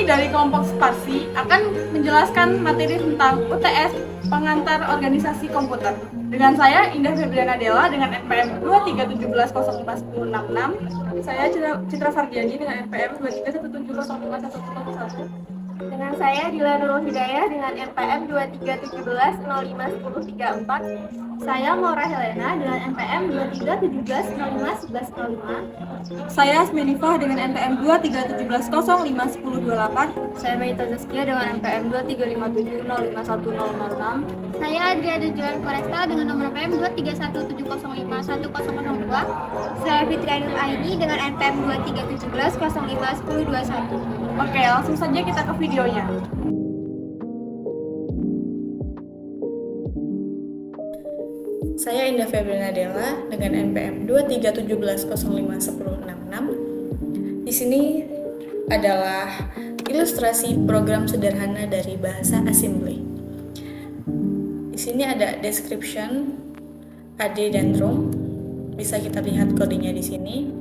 kami dari kelompok Sparsi akan menjelaskan materi tentang UTS pengantar organisasi komputer. Dengan saya Indah Febriana Della dengan NPM 2317051066. Saya Citra Fardiani dengan NPM 2317051111. Dengan saya Dila Nurul Hidayah dengan NPM 2317051034. Saya Maura Helena dengan NPM 2317051105. Saya Asmenifah dengan NPM 2317051028. Saya Meita Zaskia dengan NPM 2357051006. Saya Adriana Joan Koresta dengan nomor NPM 2317051002. Saya Fitri Ainul Aini dengan NPM 2317051021. Oke, langsung saja kita ke videonya. Saya Indah Febriana Della dengan NPM 2317051066. Di sini adalah ilustrasi program sederhana dari bahasa assembly. Di sini ada description, AD dan ROM. Bisa kita lihat kodenya di sini.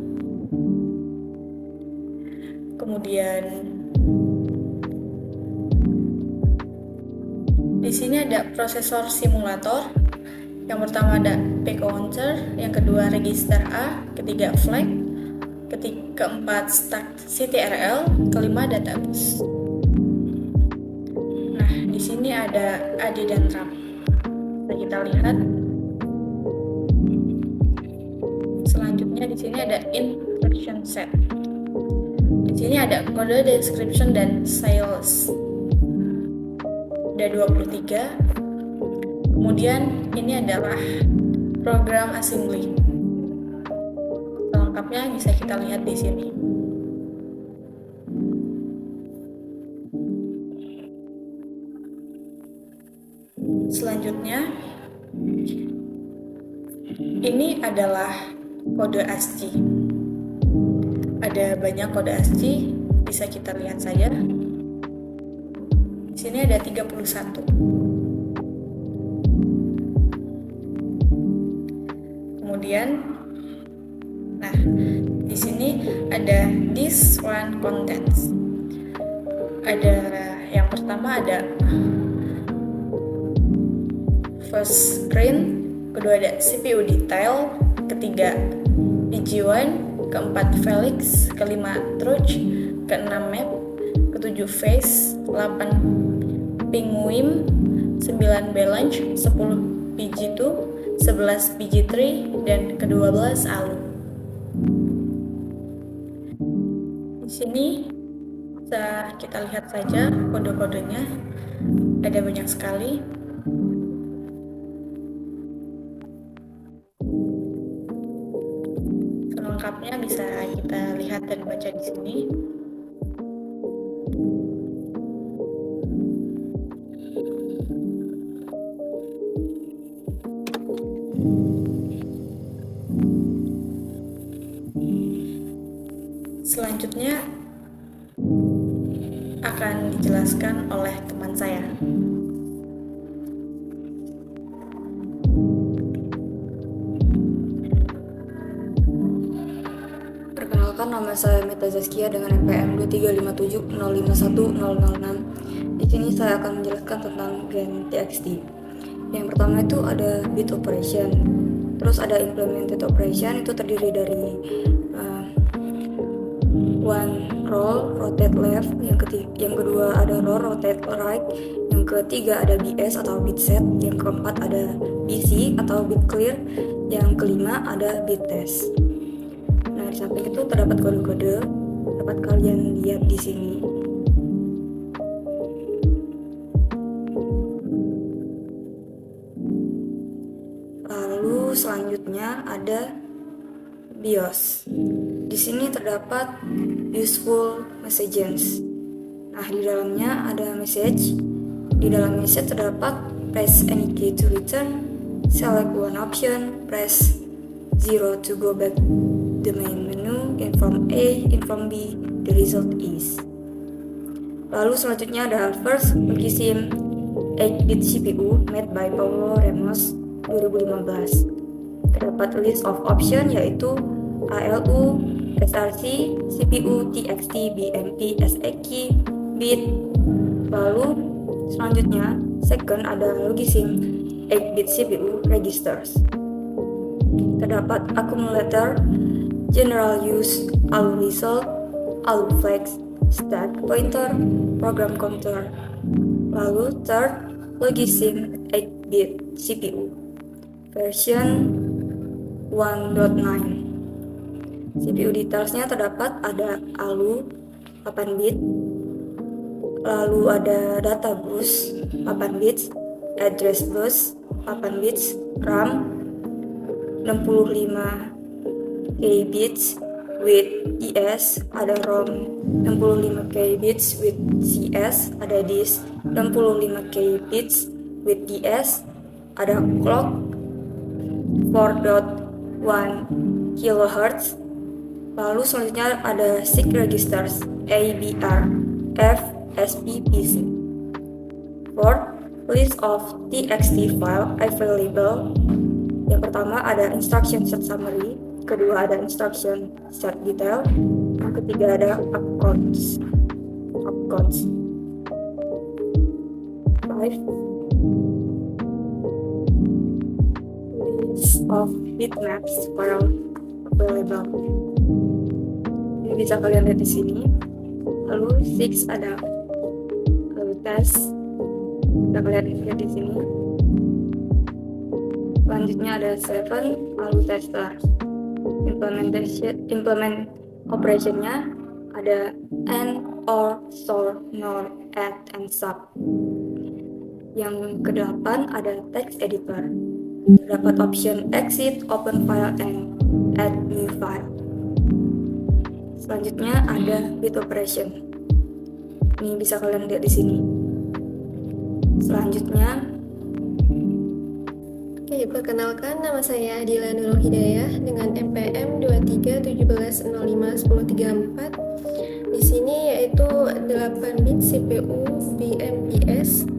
Kemudian di sini ada prosesor simulator. Yang pertama ada P-counter, yang kedua register A, ketiga flag, keempat start CTRL, kelima database. Nah, di sini ada AD dan RAM. Bisa kita lihat. Selanjutnya di sini ada instruction set. Di sini ada kode description dan sales. Ada 23. Kemudian ini adalah program assembly. Selengkapnya bisa kita lihat di sini. Selanjutnya, ini adalah kode ASCII. Ada banyak kode ASCII, bisa kita lihat saja. Di sini ada 31. Kemudian, nah, di sini ada this one contents. Ada yang pertama ada first screen, kedua ada CPU detail, ketiga PG1, keempat Felix, kelima Truth, keenam map, ketujuh face, 8 penguin, 9 balance, 10 PG2, 11 PG3, dan ke-12 ALU. Di sini bisa kita lihat saja kode-kodenya, ada banyak sekali. Selengkapnya bisa kita lihat dan baca di sini. Selanjutnya akan dijelaskan oleh teman saya. Perkenalkan, nama saya Meita Zaskia dengan NPM 2357051006. Di sini saya akan menjelaskan tentang Grand TXT. Yang pertama itu ada bit operation. Terus ada implemented operation, itu terdiri dari one roll, rotate left, yang kedua ada roll, rotate right, yang ketiga ada BS atau bit set, yang keempat ada BC atau bit clear, yang kelima ada bit test. Nah, di samping itu terdapat kode-kode, dapat kalian lihat di sini. Lalu selanjutnya ada BIOS. Di sini terdapat useful messages. Nah, di dalamnya ada message. Di dalam message terdapat press any key to return, select one option, press 0 to go back the main menu, inform A, inform B, the result is. Lalu selanjutnya ada first Multisim 8-bit CPU made by Paulo Ramos 2015. Terdapat list of option yaitu ALU, SRC, CPU, TXT, BMP, SEQ, bit. Lalu selanjutnya second ada Logisim 8-bit CPU registers. Terdapat accumulator, general use, ALU result, ALU flex, stack pointer, program counter. Lalu third Logisim 8-bit CPU version 1.9. CPU detailsnya terdapat ada ALU 8 bit, lalu ada data bus 8 bits, address bus 8 bits, RAM 65K bits with DS, ada ROM 65K bits with CS, ada disk 65K bits with DS, ada clock 4.1 kHz. Lalu selanjutnya ada SIG registers ABR FSPPC. Fourth, list of TXT file available. Yang pertama ada instruction set summary, kedua ada instruction set detail, yang ketiga ada opcodes. Five, list of bitmaps file available. Ini bisa kalian lihat di sini. Lalu 6 ada test, bisa kalian lihat di sini. Selanjutnya ada 7 lalu tester. Implement operationnya ada and, or, store, nor, add, and sub. Yang ke-8 ada text editor. Terdapat option exit, open file, and add new file. Selanjutnya ada bit operation. Ini bisa kalian lihat di sini. Selanjutnya, perkenalkan, nama saya Adila Nurul Hidayah dengan NPM 2317051034. Di sini yaitu 8 bit CPU BMPS,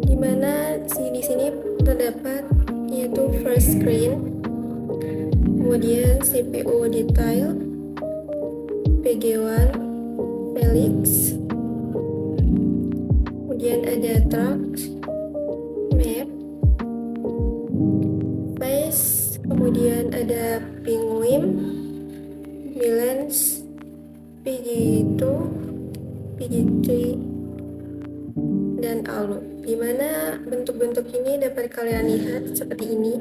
di mana di sini terdapat yaitu first screen, kemudian CPU detail, PG1, Felix, kemudian ada track, map, face, kemudian ada penguin, balance, PG2, PG3, dan ALU. Di mana bentuk-bentuk ini dapat kalian lihat seperti ini.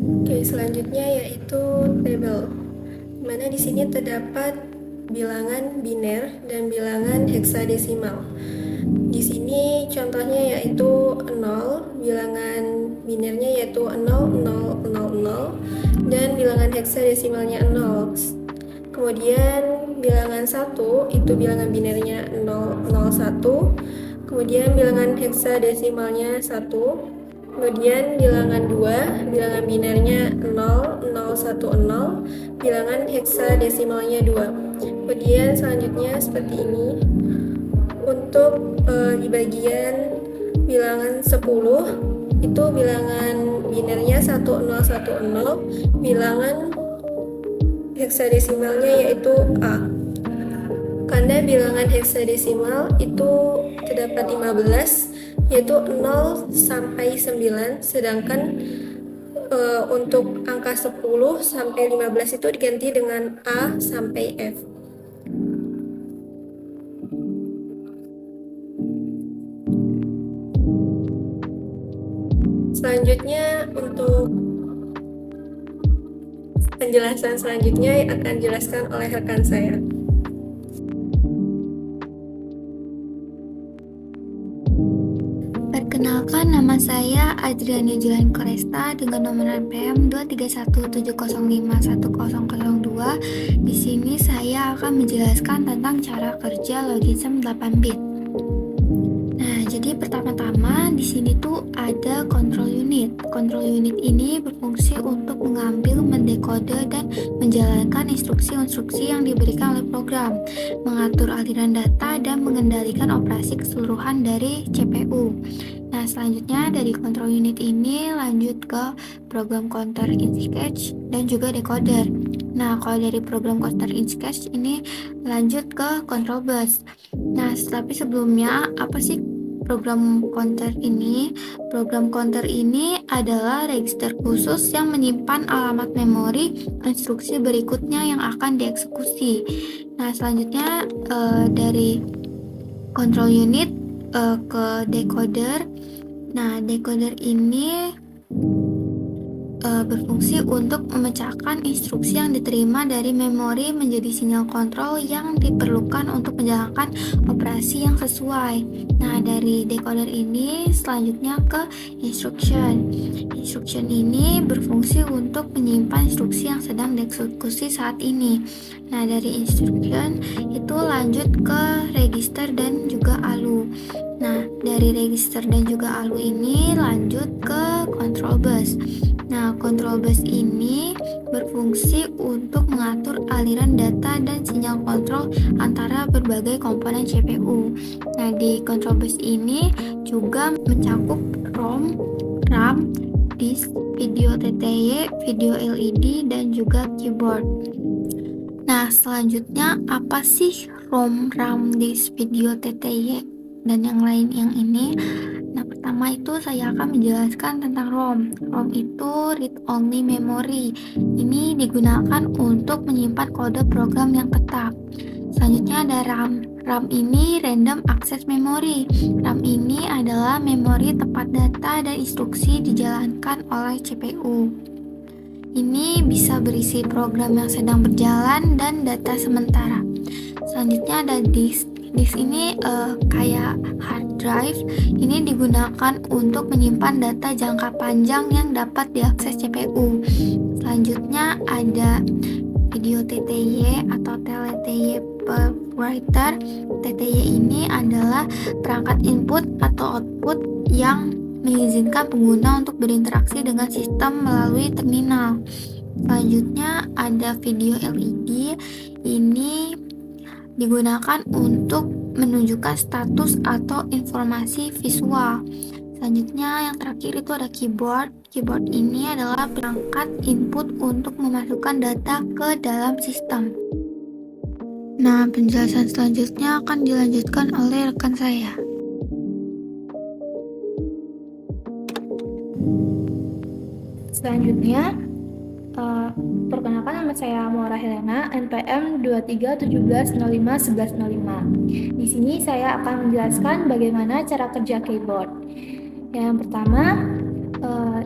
Oke, selanjutnya yaitu table, mana di sini terdapat bilangan biner dan bilangan heksadesimal. Di sini contohnya yaitu 0, bilangan binernya yaitu 0000, dan bilangan heksadesimalnya 0. Kemudian bilangan 1 itu bilangan binernya 001, kemudian bilangan heksadesimalnya 1. Kemudian bilangan 2, bilangan binernya 0010, bilangan heksadesimalnya 2. Kemudian selanjutnya seperti ini. Untuk di bagian bilangan 10, itu bilangan binernya 1010, bilangan heksadesimalnya yaitu A. Karena bilangan heksadesimal itu terdapat 15, yaitu 0 sampai 9, sedangkan untuk angka 10 sampai 15 itu diganti dengan A sampai F. Selanjutnya untuk penjelasan selanjutnya akan dijelaskan oleh rekan saya. Perkenalkan, nama saya Adriani Julian Koresta dengan nomor NPM 23170510002. Di sini saya akan menjelaskan tentang cara kerja logism 8 bit. Nah, jadi pertama-tama di sini tuh ada control unit. unit. Control unit ini berfungsi untuk mengambil, mendekode, dan menjalankan instruksi-instruksi yang diberikan oleh program, mengatur aliran data, dan mengendalikan operasi keseluruhan dari CPU. Nah, selanjutnya dari control unit ini lanjut ke program counter in sketch dan juga decoder. Nah, kalau dari program counter in sketch ini lanjut ke control bus. Nah, tapi sebelumnya apa sih program counter ini? Program counter ini adalah register khusus yang menyimpan alamat memori instruksi berikutnya yang akan dieksekusi. Nah, selanjutnya dari control unit ke decoder. Nah, decoder ini berfungsi untuk memecahkan instruksi yang diterima dari memori menjadi sinyal kontrol yang diperlukan untuk menjalankan operasi yang sesuai. Nah, dari decoder ini selanjutnya ke instruction. Instruction ini berfungsi untuk menyimpan instruksi yang sedang dieksekusi saat ini. Nah, dari instruction itu lanjut ke register dan juga ALU. Nah, dari register dan juga ALU ini lanjut ke control bus. Nah, control bus ini berfungsi untuk mengatur aliran data dan sinyal kontrol antara berbagai komponen CPU. Nah, di control bus ini juga mencakup ROM, RAM, disk, video TTY, video LED, dan juga keyboard. Nah, selanjutnya apa sih ROM, RAM, disk, video TTY, dan yang lain yang ini? Nah, pertama itu saya akan menjelaskan tentang ROM. ROM itu read only memory. Ini digunakan untuk menyimpan kode program yang tetap. Selanjutnya ada RAM. RAM ini random access memory. RAM ini adalah memori tempat data dan instruksi dijalankan oleh CPU. Ini bisa berisi program yang sedang berjalan dan data sementara. Selanjutnya ada disk. Disk ini kayak hard drive. Ini digunakan untuk menyimpan data jangka panjang yang dapat diakses CPU. Selanjutnya ada video TTY atau TTY writer. TTY ini adalah perangkat input atau output yang mengizinkan pengguna untuk berinteraksi dengan sistem melalui terminal. Selanjutnya ada video LED. Ini digunakan untuk menunjukkan status atau informasi visual. Selanjutnya yang terakhir itu ada keyboard. Keyboard ini adalah perangkat input untuk memasukkan data ke dalam sistem. Nah, penjelasan selanjutnya akan dilanjutkan oleh rekan saya. Selanjutnya, perkenalkan nama saya Maura Helena, NPM 2317051105. Di sini saya akan menjelaskan bagaimana cara kerja keyboard. Yang pertama,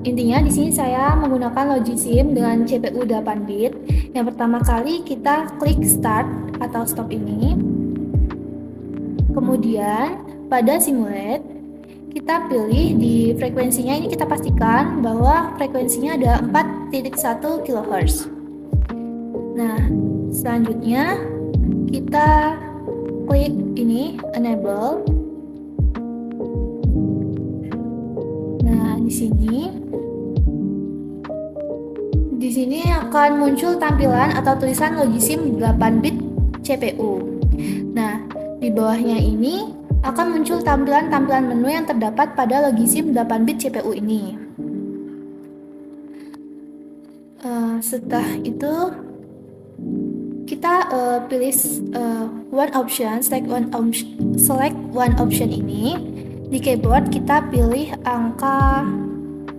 intinya di sini saya menggunakan Logisim dengan CPU 8 bit. Yang pertama kali kita klik start atau stop ini. Kemudian pada simulate kita pilih di frekuensinya, ini kita pastikan bahwa frekuensinya ada 4.1 kHz. Nah, selanjutnya kita klik ini enable. Nah, di sini akan muncul tampilan atau tulisan Logisim 8 bit CPU. Nah, di bawahnya ini akan muncul tampilan-tampilan menu yang terdapat pada Logisim 8 bit CPU ini. Setelah itu kita pilih one option, select one option ini. Di keyboard kita pilih angka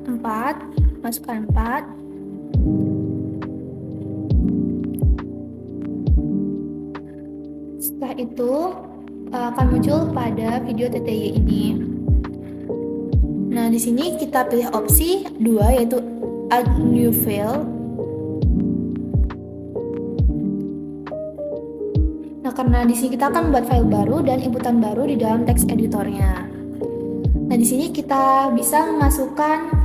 4, masukkan 4. Setelah itu akan muncul pada video TTY ini. Nah, di sini kita pilih opsi 2 yaitu add new file. Nah, karena di sini kita akan membuat file baru dan inputan baru di dalam text editornya. Nah, di sini kita bisa memasukkan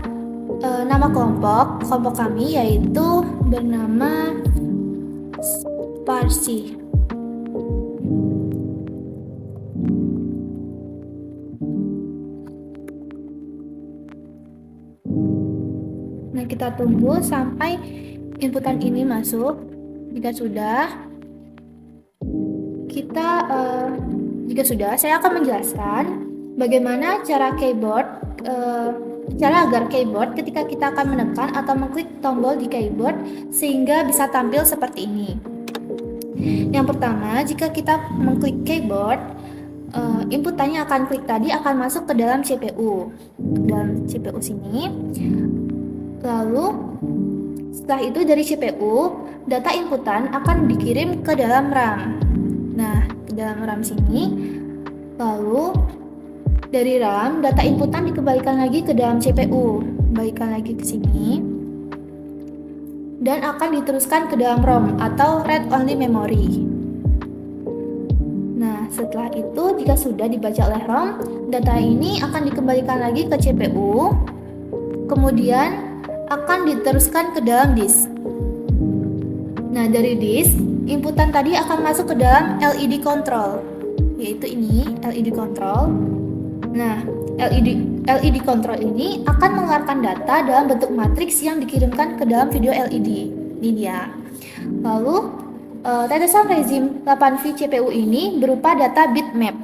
nama kelompok kami yaitu bernama Sparsi. Nah, kita tunggu sampai inputan ini masuk. Jika sudah, saya akan menjelaskan bagaimana cara agar keyboard ketika kita akan menekan atau mengklik tombol di keyboard sehingga bisa tampil seperti ini. Yang pertama, jika kita mengklik keyboard, inputannya akan klik tadi akan masuk ke dalam CPU. Dalam CPU sini. Lalu setelah itu dari CPU, data inputan akan dikirim ke dalam RAM. Nah, ke dalam RAM sini. Lalu dari RAM, data inputan dikembalikan lagi ke dalam CPU. Kembalikan lagi ke sini. Dan akan diteruskan ke dalam ROM atau read only memory. Nah, setelah itu jika sudah dibaca oleh ROM, data ini akan dikembalikan lagi ke CPU. Kemudian akan diteruskan ke dalam disk. Nah, dari disk, inputan tadi akan masuk ke dalam LED control, yaitu ini LED control. Nah, LED control ini akan mengeluarkan data dalam bentuk matriks yang dikirimkan ke dalam video LED. Ini dia. Lalu, tetesan rezim 8V CPU ini berupa data bitmap.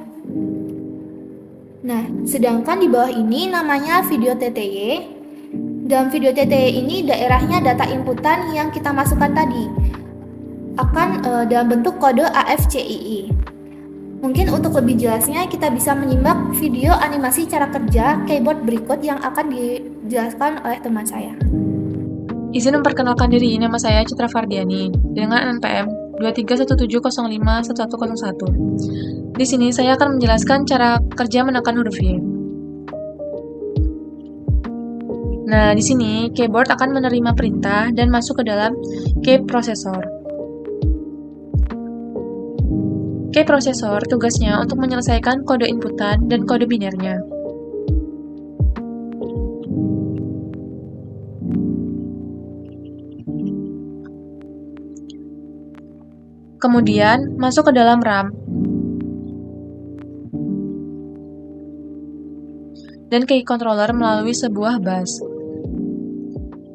Nah, sedangkan di bawah ini namanya video TTY. Dalam video TTY ini daerahnya data inputan yang kita masukkan tadi akan dalam bentuk kode AFCII. Mungkin untuk lebih jelasnya kita bisa menyimak video animasi cara kerja keyboard berikut yang akan dijelaskan oleh teman saya. Izin memperkenalkan diri, nama saya Citra Fardiani dengan NPM 2317051101. Di sini saya akan menjelaskan cara kerja menekan huruf Y. Nah, di sini keyboard akan menerima perintah dan masuk ke dalam key processor. Key processor tugasnya untuk menyelesaikan kode inputan dan kode binernya. Kemudian masuk ke dalam RAM. Dan key controller melalui sebuah bus.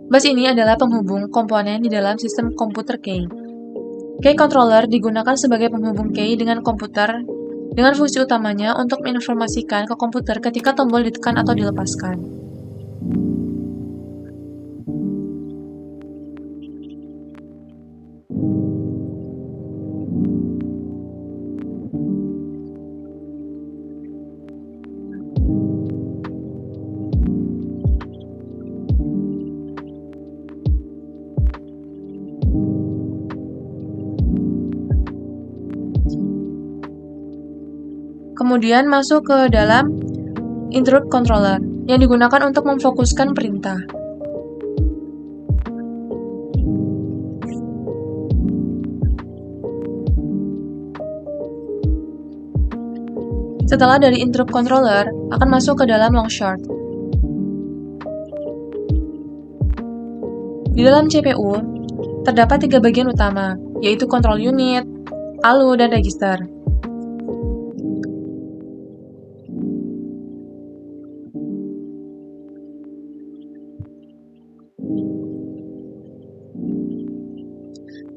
Bus ini adalah penghubung komponen di dalam sistem komputer key. Key controller digunakan sebagai penghubung key dengan komputer dengan fungsi utamanya untuk menginformasikan ke komputer ketika tombol ditekan atau dilepaskan. Kemudian masuk ke dalam interrupt controller yang digunakan untuk memfokuskan perintah. Setelah dari interrupt controller akan masuk ke dalam long short. Di dalam CPU terdapat 3 bagian utama, yaitu control unit, ALU, dan register.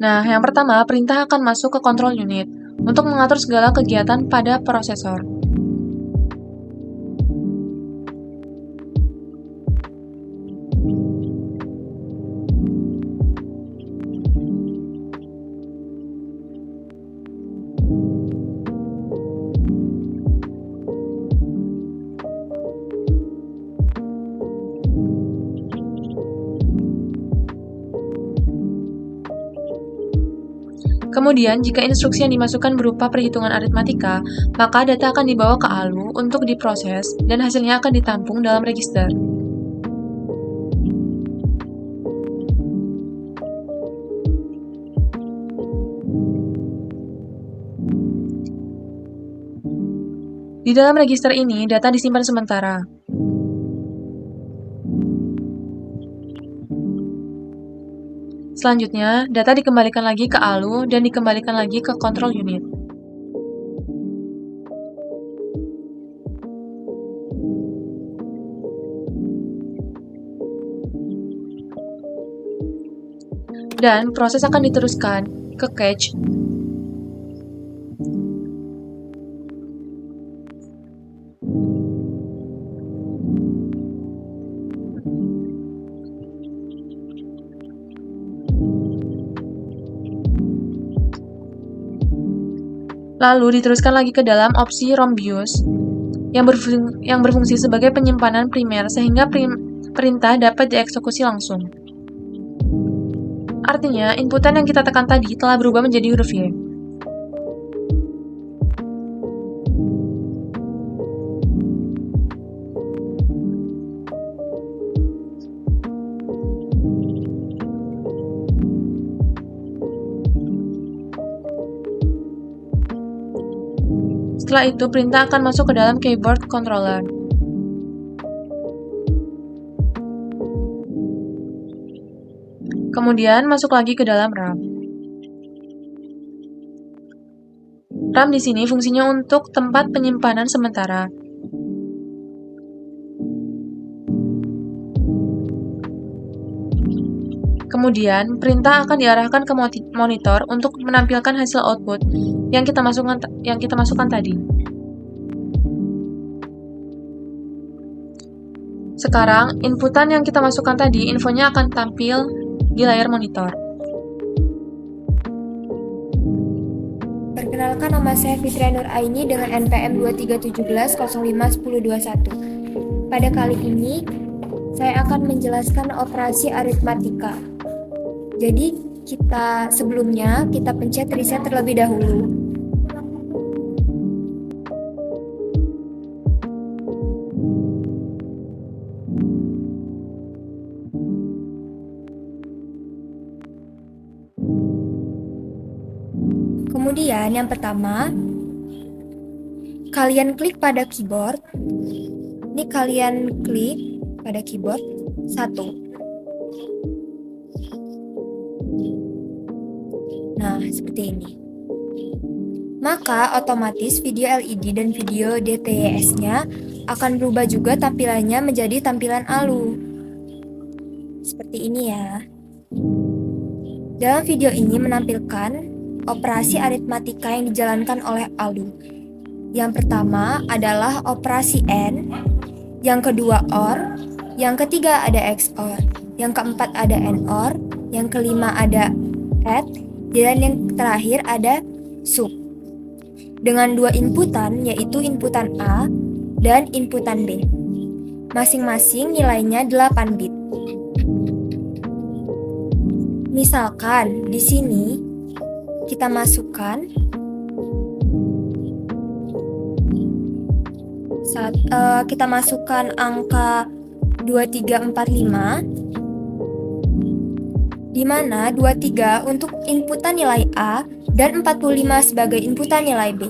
Nah, yang pertama, perintah akan masuk ke control unit untuk mengatur segala kegiatan pada prosesor. Kemudian, jika instruksi yang dimasukkan berupa perhitungan aritmatika, maka data akan dibawa ke ALU untuk diproses dan hasilnya akan ditampung dalam register. Di dalam register ini, data disimpan sementara. Selanjutnya, data dikembalikan lagi ke ALU dan dikembalikan lagi ke control unit. dan proses akan diteruskan ke cache. Lalu diteruskan lagi ke dalam opsi ROM BIOS yang berfungsi sebagai penyimpanan primer sehingga perintah dapat dieksekusi langsung. Artinya, inputan yang kita tekan tadi telah berubah menjadi huruf Y. Setelah itu, perintah akan masuk ke dalam keyboard controller. Kemudian masuk lagi ke dalam RAM. RAM di sini fungsinya untuk tempat penyimpanan sementara. Kemudian, perintah akan diarahkan ke monitor untuk menampilkan hasil output yang kita masukkan tadi. Sekarang, inputan yang kita masukkan tadi, infonya akan tampil di layar monitor. Perkenalkan, nama saya Fitria Nur Aini dengan NPM 2317051021. Pada kali ini, saya akan menjelaskan operasi aritmatika. Jadi, sebelumnya kita pencet reset terlebih dahulu. Kemudian yang pertama, kalian klik pada keyboard. Ini kalian klik pada keyboard 1. Nah, seperti ini. Maka otomatis video LED dan video DTS-nya akan berubah juga tampilannya menjadi tampilan ALU. Seperti ini ya. Dalam video ini menampilkan operasi aritmatika yang dijalankan oleh ALU. Yang pertama adalah operasi AND, yang kedua OR, yang ketiga ada XOR, yang keempat ada AND/OR, yang kelima ada AND, dan yang terakhir ada SUB. Dengan dua inputan, yaitu inputan A dan inputan B. Masing-masing nilainya 8 bit. Misalkan di sini kita masukkan angka 2345, di mana 23 untuk inputan nilai A dan 45 sebagai inputan nilai B.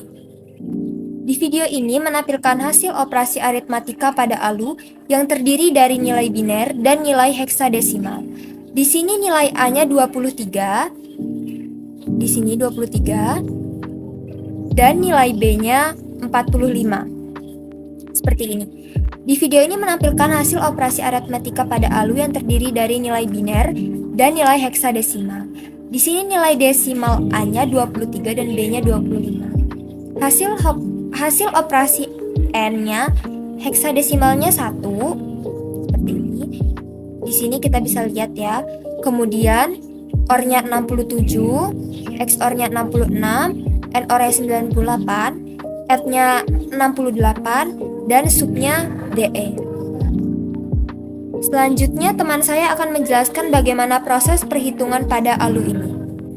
Di video ini menampilkan hasil operasi aritmatika pada ALU yang terdiri dari nilai biner dan nilai heksadesimal. Di sini nilai A-nya 23, di sini 23, dan nilai B-nya 45. Seperti ini. Di video ini menampilkan hasil operasi aritmatika pada ALU yang terdiri dari nilai biner dan nilai heksadesimal. Di sini nilai desimal A-nya 23 dan B-nya 25. Hasil operasi N-nya heksadesimalnya 1. Seperti ini. Di sini kita bisa lihat ya. Kemudian OR-nya 67, XOR-nya 66, NOR-nya 98, AND-nya 68, dan SUB-nya DE. Selanjutnya, teman saya akan menjelaskan bagaimana proses perhitungan pada ALU ini.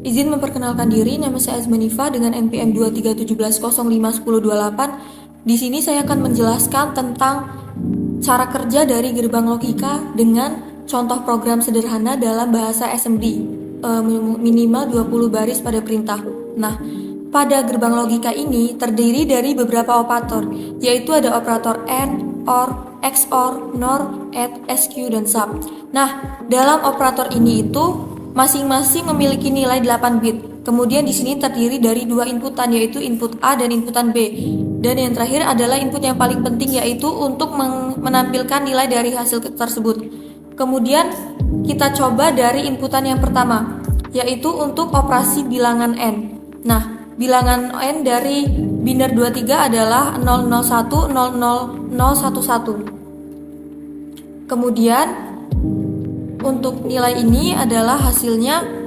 Izin memperkenalkan diri, nama saya Azmanifa dengan NPM 2317051028. Di sini saya akan menjelaskan tentang cara kerja dari gerbang logika dengan contoh program sederhana dalam bahasa assembly, minimal 20 baris pada perintah. Nah, pada gerbang logika ini terdiri dari beberapa operator, yaitu ada operator AND, OR, XOR, NOR, AND, SQ, dan SUB. Nah, dalam operator ini itu masing-masing memiliki nilai 8 bit. Kemudian di sini terdiri dari dua inputan, yaitu input A dan inputan B. Dan yang terakhir adalah input yang paling penting, yaitu untuk menampilkan nilai dari hasil tersebut. Kemudian kita coba dari inputan yang pertama, yaitu untuk operasi bilangan N. Nah, bilangan N dari biner 23 adalah 001 00011. Kemudian untuk nilai ini adalah hasilnya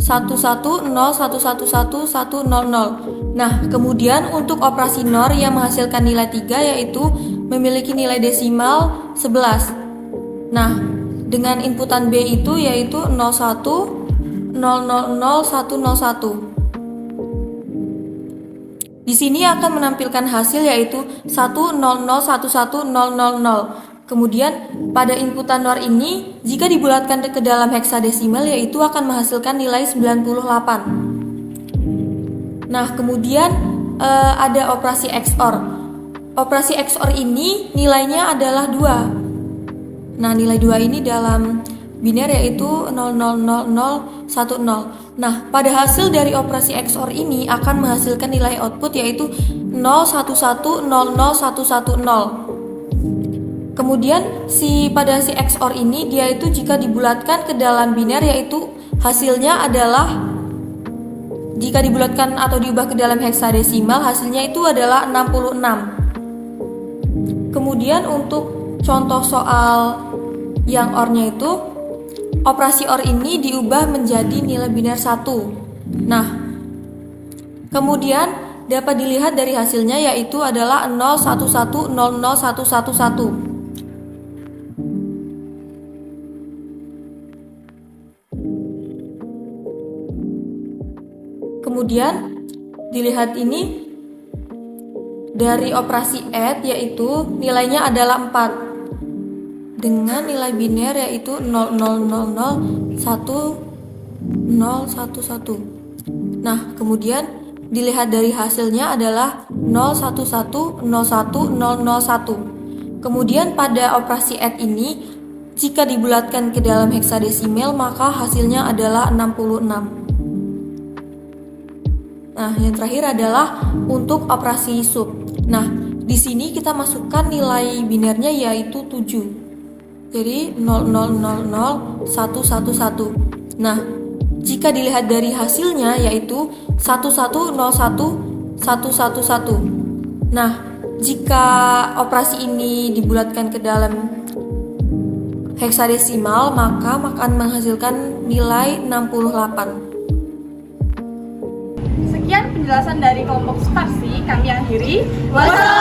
1101111100. Nah, kemudian untuk operasi NOR yang menghasilkan nilai 3 yaitu memiliki nilai desimal 11. Nah, dengan inputan B itu yaitu 01 000101. Di sini akan menampilkan hasil yaitu 1001100. Kemudian pada inputan NOR ini jika dibulatkan ke dalam heksadesimal yaitu akan menghasilkan nilai 98. Nah, kemudian ada operasi XOR. Operasi XOR ini nilainya adalah 2. Nah, nilai 2 ini dalam biner yaitu 000010. Nah, pada hasil dari operasi XOR ini akan menghasilkan nilai output yaitu 01100110. Kemudian pada si XOR ini dia itu jika dibulatkan ke dalam biner yaitu hasilnya adalah jika dibulatkan atau diubah ke dalam heksadesimal hasilnya itu adalah 66. Kemudian untuk contoh soal yang OR-nya itu operasi OR ini diubah menjadi nilai biner 1. Nah, kemudian dapat dilihat dari hasilnya yaitu adalah 01100111. Kemudian dilihat ini dari operasi add yaitu nilainya adalah 4 dengan nilai biner yaitu 00001011. Nah, kemudian dilihat dari hasilnya adalah 01101001. Kemudian pada operasi add ini jika dibulatkan ke dalam heksadesimal maka hasilnya adalah 66. Nah, yang terakhir adalah untuk operasi sub. Nah, di sini kita masukkan nilai binernya yaitu 7. Jadi 00001111. Nah, jika dilihat dari hasilnya yaitu 11011111. Nah, jika operasi ini dibulatkan ke dalam heksadesimal maka akan menghasilkan nilai 68. Sekian penjelasan dari kelompok Sparsi, kami akhiri. Wassalamualaikum